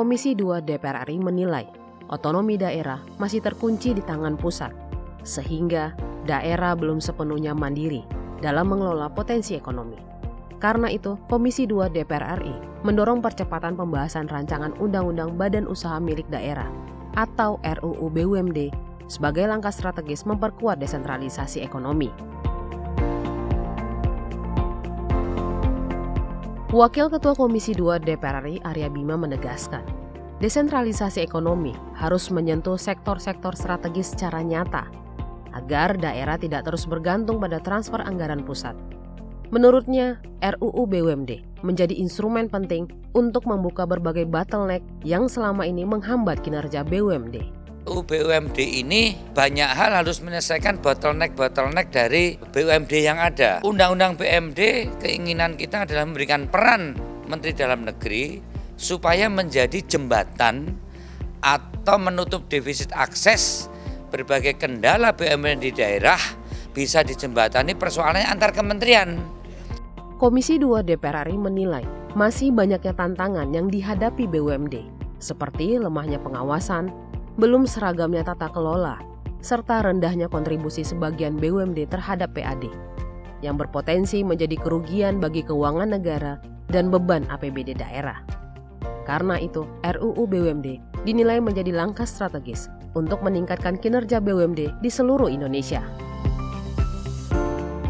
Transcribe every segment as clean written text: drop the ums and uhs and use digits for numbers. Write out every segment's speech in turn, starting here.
Komisi 2 DPR RI menilai otonomi daerah masih terkunci di tangan pusat, sehingga daerah belum sepenuhnya mandiri dalam mengelola potensi ekonomi. Karena itu, Komisi 2 DPR RI mendorong percepatan pembahasan rancangan Undang-Undang Badan Usaha Milik Daerah atau RUU BUMD sebagai langkah strategis memperkuat desentralisasi ekonomi. Wakil Ketua Komisi 2 DPR RI Arya Bima menegaskan, desentralisasi ekonomi harus menyentuh sektor-sektor strategis secara nyata, agar daerah tidak terus bergantung pada transfer anggaran pusat. Menurutnya, RUU BUMD menjadi instrumen penting untuk membuka berbagai bottleneck yang selama ini menghambat kinerja BUMD. RUU BUMD ini banyak hal harus menyelesaikan bottleneck dari BUMD yang ada. Undang-undang BUMD keinginan kita adalah memberikan peran Menteri Dalam Negeri supaya menjadi jembatan atau menutup defisit akses berbagai kendala BUMD di daerah bisa dijembatani persoalannya antar kementerian. Komisi 2 DPR RI menilai masih banyaknya tantangan yang dihadapi BUMD, seperti lemahnya pengawasan, belum seragamnya tata kelola, serta rendahnya kontribusi sebagian BUMD terhadap PAD, yang berpotensi menjadi kerugian bagi keuangan negara dan beban APBD daerah. Karena itu, RUU BUMD dinilai menjadi langkah strategis untuk meningkatkan kinerja BUMD di seluruh Indonesia.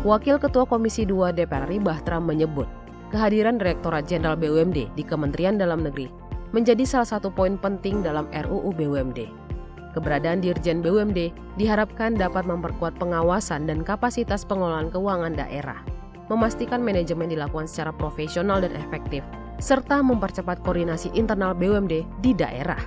Wakil Ketua Komisi 2 DPR RI Bahtra menyebut, kehadiran Direktorat Jenderal BUMD di Kementerian Dalam Negeri menjadi salah satu poin penting dalam RUU BUMD. Keberadaan Dirjen BUMD diharapkan dapat memperkuat pengawasan dan kapasitas pengelolaan keuangan daerah, memastikan manajemen dilakukan secara profesional dan efektif, serta mempercepat koordinasi internal BUMD di daerah.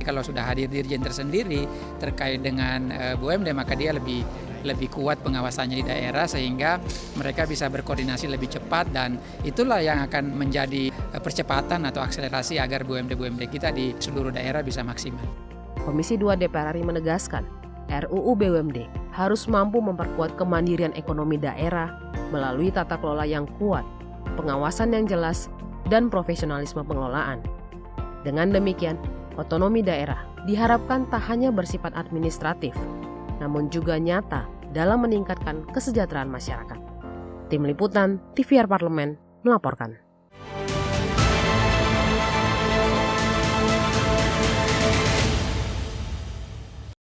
Kalau sudah hadir dirjen tersendiri terkait dengan BUMD, maka dia lebih kuat pengawasannya di daerah sehingga mereka bisa berkoordinasi lebih cepat, dan itulah yang akan menjadi percepatan atau akselerasi agar BUMD kita di seluruh daerah bisa maksimal. Komisi 2 DPR RI menegaskan, RUU BUMD harus mampu memperkuat kemandirian ekonomi daerah melalui tata kelola yang kuat, pengawasan yang jelas, dan profesionalisme pengelolaan. Dengan demikian, otonomi daerah diharapkan tak hanya bersifat administratif, namun juga nyata dalam meningkatkan kesejahteraan masyarakat. Tim Liputan TVR Parlemen melaporkan.